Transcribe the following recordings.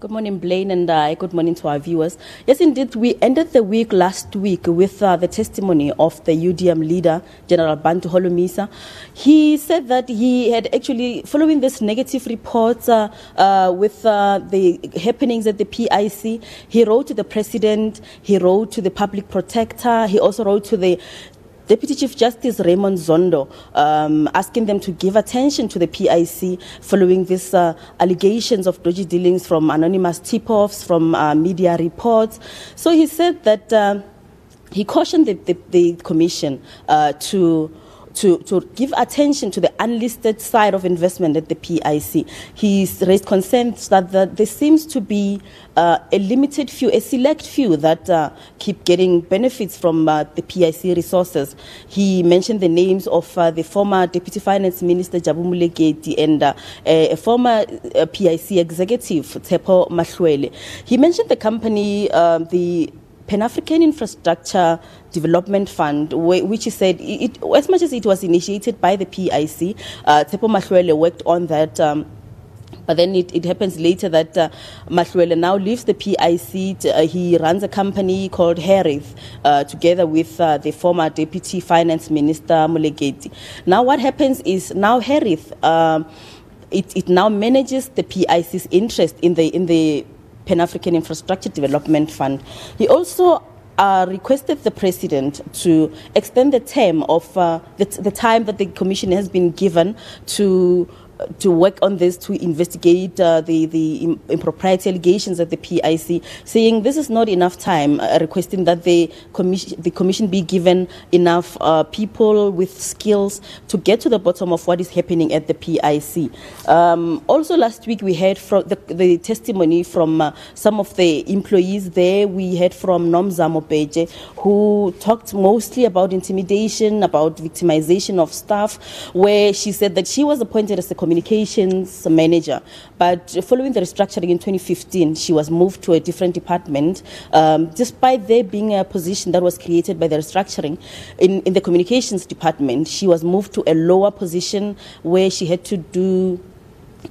Good morning, Blaine, and good morning to our viewers. Yes, indeed, we ended the week last week with the testimony of the UDM leader, General Bantu Holomisa. He said that he had actually, following this negative reports with the happenings at the PIC, he wrote to the president, he wrote to the public protector, he also wrote to the Deputy Chief Justice Raymond Zondo, asking them to give attention to the PIC following these allegations of dodgy dealings from anonymous tip-offs, from media reports. So he said that he cautioned the commission to give attention to the unlisted side of investment at the PIC. He's raised concerns that there seems to be a limited few, a select few that keep getting benefits from the PIC resources. He mentioned the names of the former Deputy Finance Minister Jabu Mulegeti and a former PIC executive, Tshepo Mahlwele. He mentioned the company, the Pan-African Infrastructure Development Fund, which he said, as much as it was initiated by the PIC, Tshepo Mahlwele worked on that, but then it happens later that Mahlwele now leaves the PIC. He runs a company called Harith, together with the former Deputy Finance Minister Mulegeti. Now what happens is, now Harith, it now manages the PIC's interest in the Pan-African Infrastructure Development Fund. He also requested the president to extend the term of the time that the commission has been given to work on this, to investigate the impropriety allegations at the PIC, saying this is not enough time, requesting that the commission be given enough people with skills to get to the bottom of what is happening at the PIC. Also last week we heard from the testimony from some of the employees there. We heard from Nomzamo Beje, who talked mostly about intimidation, about victimization of staff, where she said that she was appointed as a communications manager, but following the restructuring in 2015, she was moved to a different department. Despite there being a position that was created by the restructuring in the communications department, she was moved to a lower position where she had to do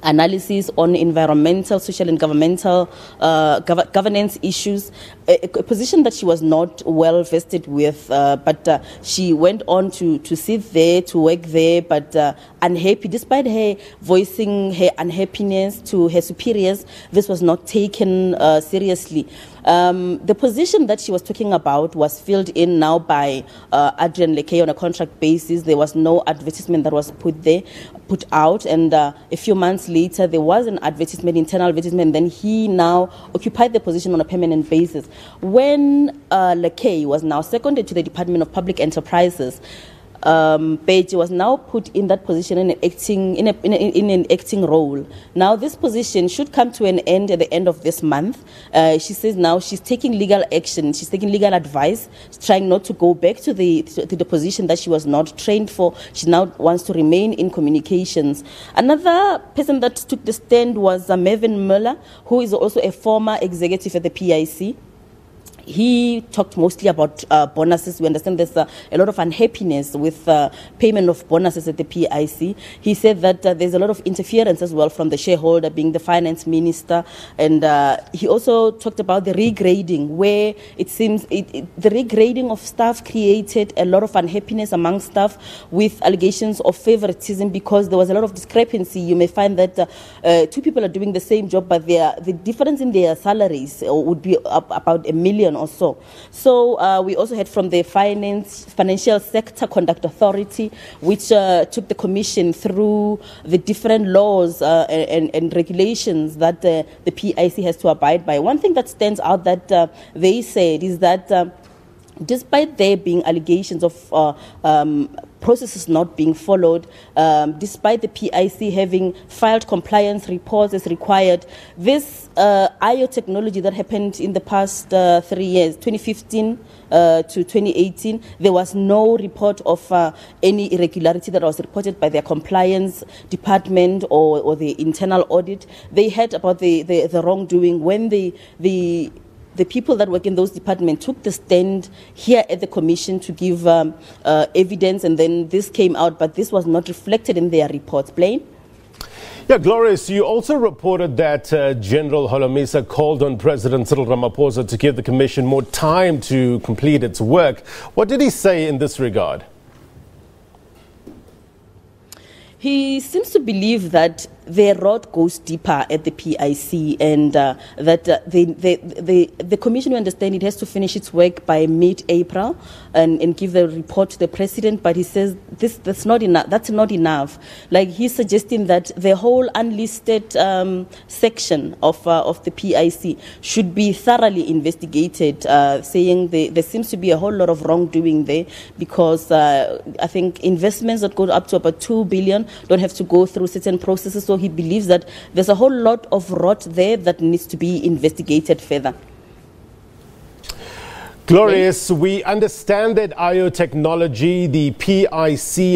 analysis on environmental, social and governmental governance issues, a position that she was not well vested with, but she went on to sit there, to work there, but unhappy. Despite her voicing her unhappiness to her superiors, this was not taken seriously. The position that she was talking about was filled in now by Adrian Lekay on a contract basis. There was no advertisement that was put out, and a few months later there was an advertisement, internal advertisement, then he now occupied the position on a permanent basis. When Lekay was now seconded to the Department of Public Enterprises, Beji was now put in that position in an acting role. Now this position should come to an end at the end of this month. She says now she's taking legal action, she's taking legal advice, trying not to go back to the position that she was not trained for. She now wants to remain in communications. Another person that took the stand was Mervyn Muller, who is also a former executive at the PIC. He talked mostly about bonuses. We understand there's a lot of unhappiness with payment of bonuses at the PIC. He said that there's a lot of interference as well from the shareholder, being the finance minister. And he also talked about the regrading, where it seems the regrading of staff created a lot of unhappiness among staff, with allegations of favoritism, because there was a lot of discrepancy. You may find that two people are doing the same job, but the difference in their salaries would be about $1 million or so. So we also heard from the Financial Sector Conduct Authority, which took the commission through the different laws and regulations that the PIC has to abide by. One thing that stands out that they said is that despite there being allegations of processes not being followed, despite the PIC having filed compliance reports as required, this IO technology that happened in the past 3 years, 2015 to 2018, there was no report of any irregularity that was reported by their compliance department or the internal audit. They heard about the wrongdoing when the people that work in those departments took the stand here at the commission to give evidence, and then this came out, but this was not reflected in their reports. Blaine? Yeah, Glorious, you also reported that General Holomisa called on President Cyril Ramaphosa to give the commission more time to complete its work. What did he say in this regard? He seems to believe that the road goes deeper at the PIC, and that the commission, we understand, it has to finish its work by mid-April and give the report to the president. But he says that's not enough. That's not enough. Like, he's suggesting that the whole unlisted section of the PIC should be thoroughly investigated, saying there seems to be a whole lot of wrongdoing there, because I think investments that go up to about 2 billion don't have to go through certain processes. So he believes that there's a whole lot of rot there that needs to be investigated further. Glorious, we understand that IO Technology, the PIC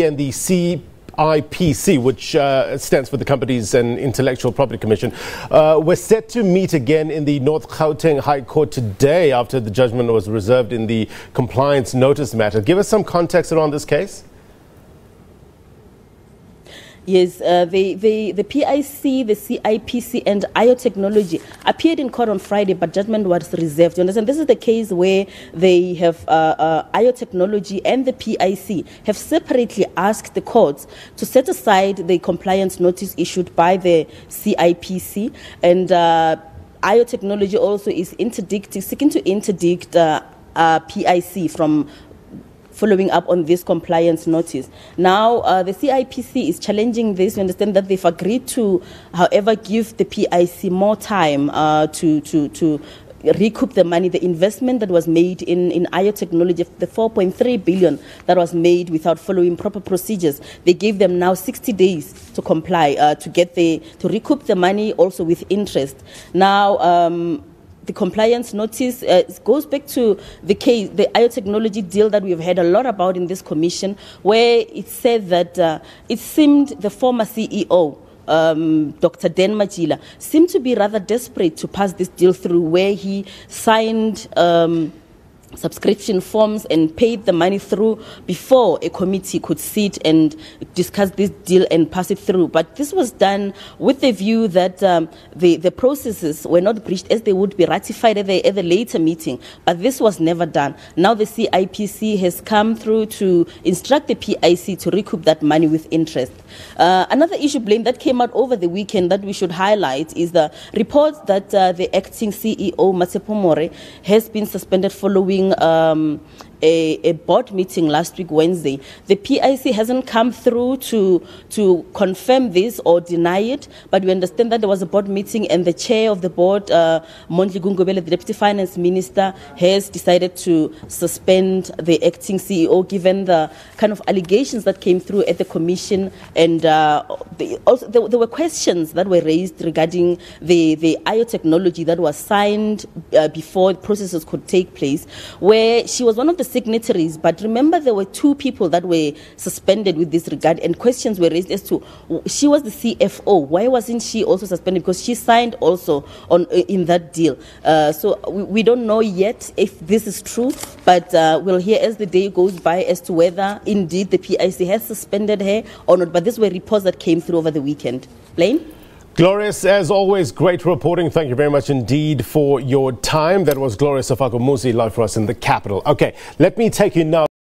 and the CIPC, which stands for the Companies and Intellectual Property Commission, were set to meet again in the North Gauteng High Court today after the judgment was reserved in the compliance notice matter. Give us some context around this case. Yes, the PIC, the CIPC and IO Technology appeared in court on Friday, but judgment was reserved. You understand? This is the case where they have IO Technology and the PIC have separately asked the courts to set aside the compliance notice issued by the CIPC, and IO Technology also is seeking to interdict PIC from following up on this compliance notice. Now, the CIPC is challenging this. We understand that they've agreed to, however, give the PIC more time to recoup the money, the investment that was made in IO Technology, the 4.3 billion that was made without following proper procedures. They gave them now 60 days to comply, to recoup the money, also with interest. Now, the compliance notice goes back to the case, the IO Technology deal that we've heard a lot about in this commission, where it said that it seemed the former CEO, Dr. Dan Majila, seemed to be rather desperate to pass this deal through, where he signed subscription forms and paid the money through before a committee could sit and discuss this deal and pass it through. But this was done with the view that the processes were not breached, as they would be ratified at the later meeting. But this was never done. Now the CIPC has come through to instruct the PIC to recoup that money with interest. Another issue blame that came out over the weekend that we should highlight is the reports that the acting CEO, Matsepo More, has been suspended following a board meeting last week, Wednesday. The PIC hasn't come through to confirm this or deny it, but we understand that there was a board meeting and the chair of the board, Mondli Gungubele, the Deputy Finance Minister, has decided to suspend the acting CEO given the kind of allegations that came through at the commission. And there were questions that were raised regarding the IO Technology that was signed before processes could take place, where she was one of the signatories. But remember, there were two people that were suspended with this regard, and questions were raised as to, she was the CFO, why wasn't she also suspended, because she signed also in that deal. So we don't know yet if this is true, but we'll hear as the day goes by as to whether indeed the PIC has suspended her or not. But these were reports that came through over the weekend. Blaine? Glorious, as always, great reporting. Thank you very much indeed for your time. That was Glorious Sefako, Musi, live for us in the capital. Okay, let me take you now.